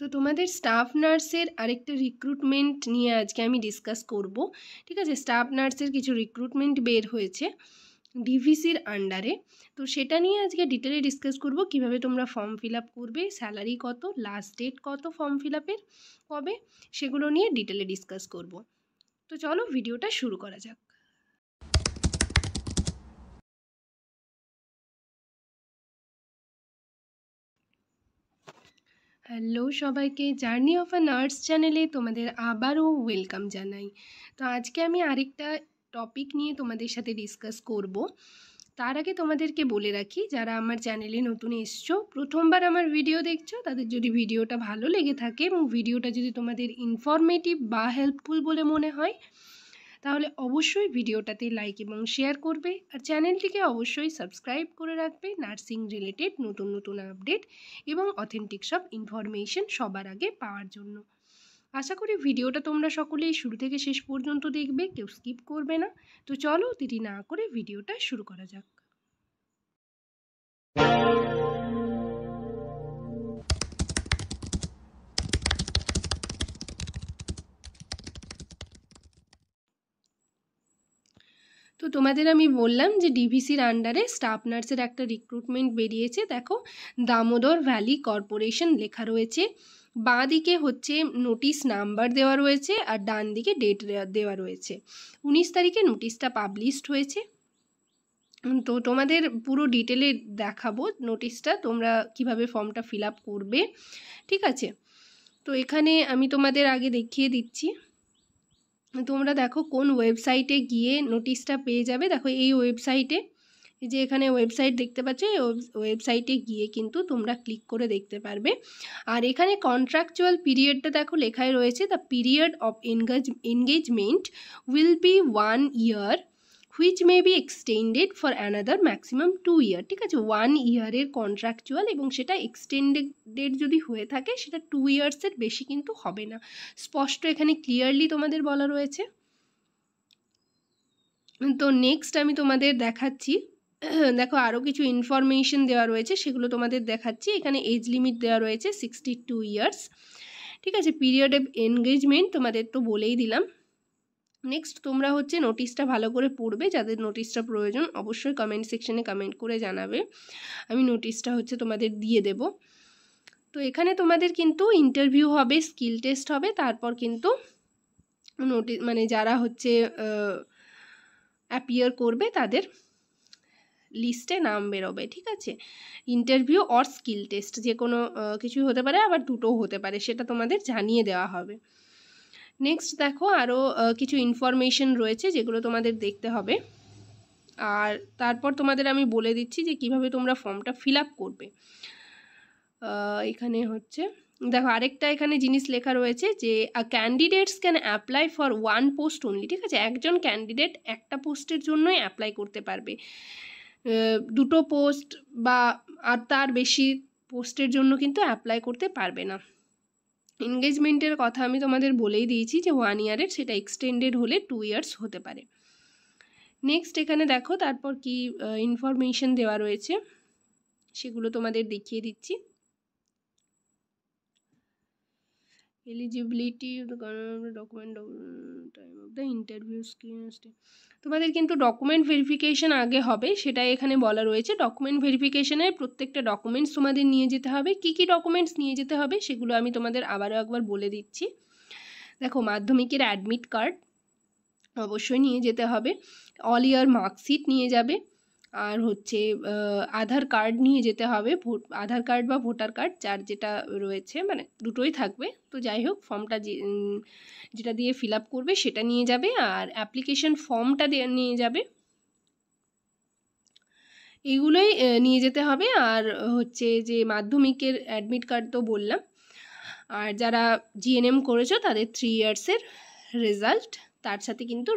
তো তোমাদের স্টাফ নার্সের আরেকটা রিক্রুটমেন্ট নিয়ে আজকে আমি ডিসকাস করব। ঠিক আছে, স্টাফ নার্সের কিছু রিক্রুটমেন্ট বের হয়েছে ডিভিসির আন্ডারে। তো সেটা নিয়ে আজকে ডিটেলে ডিসকাস করব, কিভাবে তোমরা ফর্ম ফিল আপ করবে, স্যালারি কত, লাস্ট ডেট কত ফর্ম ফিল আপের কবে, সেগুলো নিয়ে ডিটেলে ডিসকাস করব। তো চলো ভিডিওটা শুরু করা যাক। হ্যালো সবাইকে, জার্নি অফ আ নার্স চ্যানেলে তোমাদের আবারও ওয়েলকাম জানাই। তো আজকে আমি আরেকটা টপিক নিয়ে তোমাদের সাথে ডিসকাস করব। তার আগে তোমাদেরকে বলে রাখি, যারা আমার চ্যানেলে নতুন এসছো, প্রথমবার আমার ভিডিও দেখছো, তাদের যদি ভিডিওটা ভালো লেগে থাকে এবং ভিডিওটা যদি তোমাদের ইনফরমেটিভ বা হেল্পফুল বলে মনে হয়, তাহলে অবশ্যই ভিডিওটাতে লাইক এবং শেয়ার করবে, আর চ্যানেলটিকে অবশ্যই সাবস্ক্রাইব করে রাখবে নার্সিং রিলেটেড নতুন নতুন আপডেট এবং অথেন্টিক সব ইনফরমেশন সবার আগে পাওয়ার জন্য। আশা করি ভিডিওটা তোমরা সকলেই শুরু থেকে শেষ পর্যন্ত দেখবে, কেউ স্কিপ করবে না। তো চলো দেরি না করে ভিডিওটা শুরু করা যাক। তো তোমাদের আমি বললাম যে ডিভিসির আন্ডারে স্টাফ নার্সের একটা রিক্রুটমেন্ট বেরিয়েছে। দেখো, দামোদর ভ্যালি কর্পোরেশন লেখা রয়েছে, বাঁ দিকে হচ্ছে নোটিশ নাম্বার দেওয়া রয়েছে আর ডান দিকে ডেট দেওয়া রয়েছে। 19 তারিখে নোটিশটা পাবলিশড হয়েছে। তো তোমাদের পুরো ডিটেলে দেখাবো নোটিশটা, তোমরা কিভাবে ফর্মটা ফিল আপ করবে। ঠিক আছে, তো এখানে আমি তোমাদের আগে দেখিয়ে দিচ্ছি। তোমরা দেখো কোন ওয়েবসাইটে গিয়ে নোটিশটা পেয়ে যাবে। দেখো এই ওয়েবসাইটে, যে এখানে ওয়েবসাইট দেখতে পাচ্ছ, এই ওয়েবসাইটে গিয়ে কিন্তু তোমরা ক্লিক করে দেখতে পারবে। আর এখানে কন্ট্রাকচুয়াল পিরিয়ডটা দেখো লেখাই রয়েছে, the period of engagement will be 1 year which may be extended for another maximum 2 year। ঠিক আছে, 1 year কন্ট্রাকচুয়াল, এবং সেটা এক্সটেন্ডেড যদি হয়ে থাকে সেটা 2 years বেশি কিন্তু হবে না। স্পষ্ট এখানে ক্লিয়ারলি তোমাদের বলা রয়েছে। তো নেক্সট আমি তোমাদের দেখাচ্ছি, দেখো আরও কিছু ইনফরমেশন দেওয়া রয়েছে, সেগুলো তোমাদের দেখাচ্ছি। এখানে এজ লিমিট দেওয়া রয়েছে 62 years। ঠিক আছে, পিরিয়ড অফ এনগেজমেন্ট তোমাদের তো বলেই দিলাম। নেক্সট তোমরা হচ্ছে নোটিশটা ভালো করে পড়বে, যাদের নোটিশটা প্রয়োজন অবশ্যই কমেন্ট সেকশনে কমেন্ট করে জানাবে, আমি নোটিশটা হচ্ছে তোমাদের দিয়ে দেব। তো এখানে তোমাদের কিন্তু ইন্টারভিউ হবে, স্কিল টেস্ট হবে, তারপর কিন্তু মানে যারা হচ্ছে অ্যাপিয়ার করবে তাদের লিস্টে নাম বেরোবে। ঠিক আছে, ইন্টারভিউ অর স্কিল টেস্ট যে কোনো কিছুই হতে পারে, আবার দুটোও হতে পারে, সেটা তোমাদের জানিয়ে দেওয়া হবে। নেক্সট দেখো আরও কিছু ইনফরমেশন রয়েছে যেগুলো তোমাদের দেখতে হবে, আর তারপর তোমাদের আমি বলে দিচ্ছি যে কিভাবে তোমরা ফর্মটা ফিল আপ করবে। এখানে হচ্ছে দেখো আরেকটা এখানে জিনিস লেখা রয়েছে যে candidates can apply for 1 post only. ঠিক আছে, একজন ক্যান্ডিডেট একটা পোস্টের জন্যই অ্যাপ্লাই করতে পারবে, দুটো পোস্ট বা আর তার বেশি পোস্টের জন্য কিন্তু অ্যাপ্লাই করতে পারবে না। এনগেজমেন্টের কথা আমি তোমাদের বলেই দিয়েছি যে 1 year, সেটা এক্সটেন্ডেড হলে 2 years হতে পারে। নেক্সট এখানে দেখো তারপর কি ইনফরমেশন দেওয়া রয়েছে সেগুলো তোমাদের দেখিয়ে দিচ্ছি। Eligibility document time of the interview screen. তোমাদের কিন্তু ডকুমেন্ট ভেরিফিকেশন আগে হবে, সেটাই এখানে বলা রয়েছে। ডকুমেন্ট ভেরিফিকেশনের প্রত্যেকটা ডকুমেন্টস তোমাদের নিয়ে যেতে হবে। কি কি ডকুমেন্টস নিয়ে যেতে হবে সেগুলো আমি তোমাদের আবারও একবার বলে দিচ্ছি। দেখো, মাধ্যমিকের অ্যাডমিট কার্ড অবশ্যই নিয়ে যেতে হবে, অল ইয়ার মার্কশিট নিয়ে যাবে, আর হচ্ছে আধার কার্ড নিয়ে যেতে হবে, আধার কার্ড বা ভোটার কার্ড যার যেটা রয়েছে, মানে দুটোই থাকবে। তো যাই হোক, ফর্মটা যেটা দিয়ে ফিল আপ করবে সেটা নিয়ে যাবে, আর অ্যাপ্লিকেশন ফর্মটা নিয়ে যাবে, এগুলোই নিয়ে যেতে হবে। আর হচ্ছে যে মাধ্যমিকের অ্যাডমিট কার্ড তো বললাম, আর যারা জিএনএম করেছো তাদের 3 yearsের রেজাল্ট, তার সাথে কিন্তু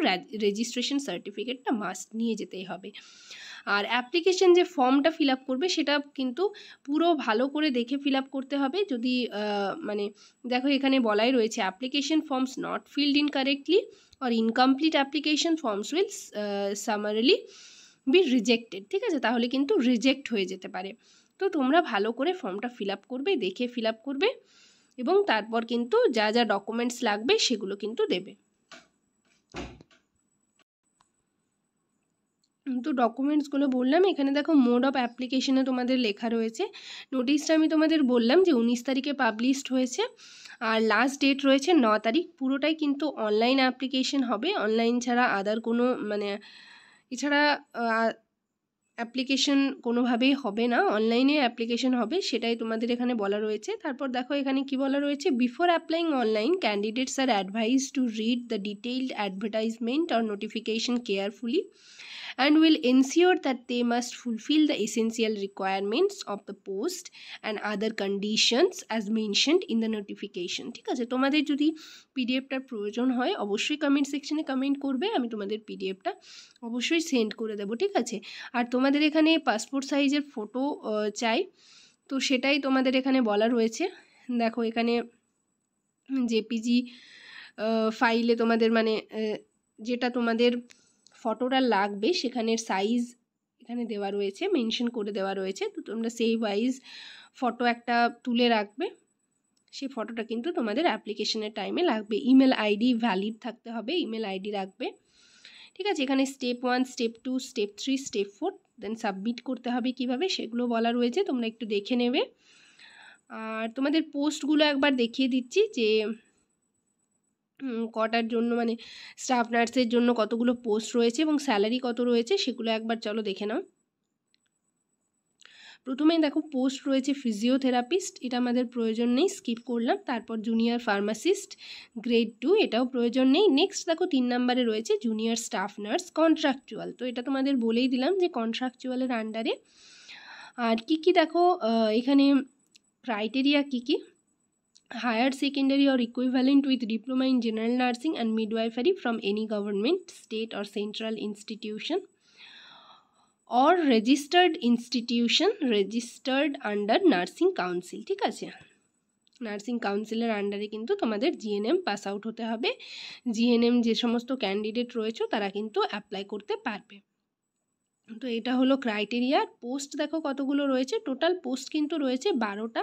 রেজিস্ট্রেশন সার্টিফিকেটটা মাস্ট নিয়ে যেতেই হবে। আর অ্যাপ্লিকেশন যে ফর্মটা ফিল আপ করবে সেটা কিন্তু পুরো ভালো করে দেখে ফিল আপ করতে হবে। যদি মানে দেখো এখানে বলাই রয়েছে, application forms not field in correctly or incomplete application forms will summarily be rejected. ঠিক আছে, তাহলে কিন্তু রিজেক্ট হয়ে যেতে পারে। তো তোমরা ভালো করে ফর্মটা ফিল আপ করবে, দেখে ফিল আপ করবে, এবং তারপর কিন্তু যা যা ডকুমেন্টস লাগবে সেগুলো কিন্তু দেবে। তো ডকুমেন্টসগুলো বললাম। এখানে দেখো মোড অফ অ্যাপ্লিকেশনে তোমাদের লেখা রয়েছে। নোটিশটা আমি তোমাদের বললাম যে 19 তারিখে পাবলিশড হয়েছে, আর লাস্ট ডেট রয়েছে 9 তারিখ। পুরোটাই কিন্তু অনলাইন অ্যাপ্লিকেশন হবে, অনলাইন ছাড়া আদার কোনো মানে এছাড়া অ্যাপ্লিকেশন কোনোভাবেই হবে না, অনলাইনে অ্যাপ্লিকেশন হবে, সেটাই তোমাদের এখানে বলা রয়েছে। তারপর দেখো এখানে কি বলা রয়েছে, before applying online candidates are advise to read the detailed advertisement or notification carefully and will ensure that they must fulfill the essential requirements of the post and other conditions as mentioned in the notification। ঠিক আছে, তোমাদের যদি পিডিএফটার প্রয়োজন হয় অবশ্যই comment সেকশনে comment করবে, আমি তোমাদের পিডিএফটা অবশ্যই সেন্ড করে দেবো। ঠিক আছে, আর তোমাদের এখানে পাসপোর্ট সাইজের ফটো চাই, তো সেটাই তোমাদের এখানে বলা রয়েছে। দেখো এখানে জেপিজি ফাইলে তোমাদের মানে যেটা তোমাদের ফটোটা লাগবে সেখানের সাইজ এখানে দেওয়া রয়েছে, মেনশন করে দেওয়া রয়েছে। তো তোমরা সেই ওয়াইজ ফটো একটা তুলে রাখবে, সেই ফটোটা কিন্তু তোমাদের অ্যাপ্লিকেশনের টাইমে লাগবে। ইমেল আইডি ভ্যালিড থাকতে হবে, ইমেল আইডি রাখবে। ঠিক আছে, এখানে স্টেপ 1, স্টেপ 2, স্টেপ 3, স্টেপ 4 দেন সাবমিট করতে হবে কিভাবে সেগুলো বলা রয়েছে, তোমরা একটু দেখে নেবে। আর তোমাদের পোস্টগুলো একবার দেখিয়ে দিচ্ছি যে কটার জন্য মানে স্টাফ নার্সের জন্য কতগুলো পোস্ট রয়েছে এবং স্যালারি কত রয়েছে সেগুলো একবার চলো দেখে নাও। প্রথমেই দেখো পোস্ট রয়েছে ফিজিওথেরাপিস্ট, এটা আমাদের প্রয়োজন নেই, স্কিপ করলাম। তারপর জুনিয়র ফার্মাসিস্ট গ্রেড 2, এটাও প্রয়োজন নেই। নেক্সট দেখো 3 নম্বরে রয়েছে জুনিয়র স্টাফ নার্স কন্ট্রাকচুয়াল, তো এটা তোমাদের বলেই দিলাম যে কন্ট্রাকচুয়ালের আন্ডারে। আর কি কি দেখো এখানে ক্রাইটেরিয়া কি কি, higher secondary or equivalent with diploma in general nursing and midwifery from any government, state or central institution or registered institution registered under nursing council। ঠিক আছে, নার্সিং কাউন্সিলের আন্ডারে কিন্তু তোমাদের জিএনএম পাস আউট হতে হবে। জিএনএম যে সমস্ত ক্যান্ডিডেট রয়েছে তারা কিন্তু অ্যাপ্লাই করতে পারবে। তো এটা হলো ক্রাইটেরিয়া। পোস্ট দেখো কতগুলো রয়েছে, টোটাল পোস্ট কিন্তু রয়েছে 12টা।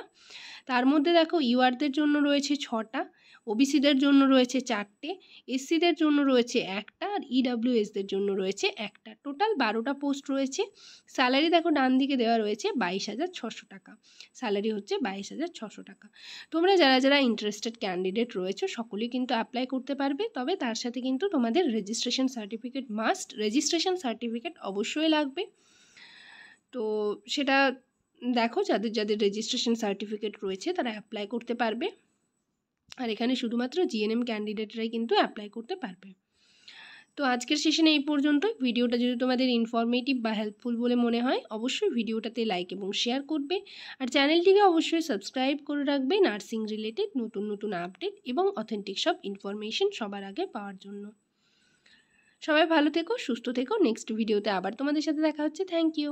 তার মধ্যে দেখো ইউআরদের জন্য রয়েছে 6টা, ওবিসিদের জন্য রয়েছে 4টে, এসসিদের জন্য রয়েছে 1টা, আর ইডাব্লিউএসদের জন্য রয়েছে 1টা। টোটাল 12টা পোস্ট রয়েছে। স্যালারি দেখো ডান দিকে দেওয়া রয়েছে 22,600 টাকা, স্যালারি হচ্ছে 22,600 টাকা। তোমরা যারা যারা ইন্টারেস্টেড ক্যান্ডিডেট রয়েছে সকলেই কিন্তু অ্যাপ্লাই করতে পারবে, তবে তার সাথে কিন্তু তোমাদের registration certificate must, registration certificate অবশ্যই লাগবে। তো সেটা দেখো যাদের যাদের রেজিস্ট্রেশন সার্টিফিকেট রয়েছে তারা অ্যাপ্লাই করতে পারবে, আর এখানে শুধুমাত্র জিএনএম ক্যান্ডিডেটরাই কিন্তু অ্যাপ্লাই করতে পারবে। তো আজকের সেশনে এই পর্যন্তই। ভিডিওটা যদি তোমাদের ইনফরমেটিভ বা হেল্পফুল বলে মনে হয় অবশ্যই ভিডিওটাতে লাইক এবং শেয়ার করবে, আর চ্যানেলটিকে অবশ্যই সাবস্ক্রাইব করে রাখবে নার্সিং রিলেটেড নতুন নতুন আপডেট এবং অথেন্টিক সব ইনফরমেশন সবার আগে পাওয়ার জন্য। সবাই ভালো থেকো, সুস্থ থেকো। নেক্সট ভিডিওতে আবার তোমাদের সাথে দেখা হচ্ছে। Thank you.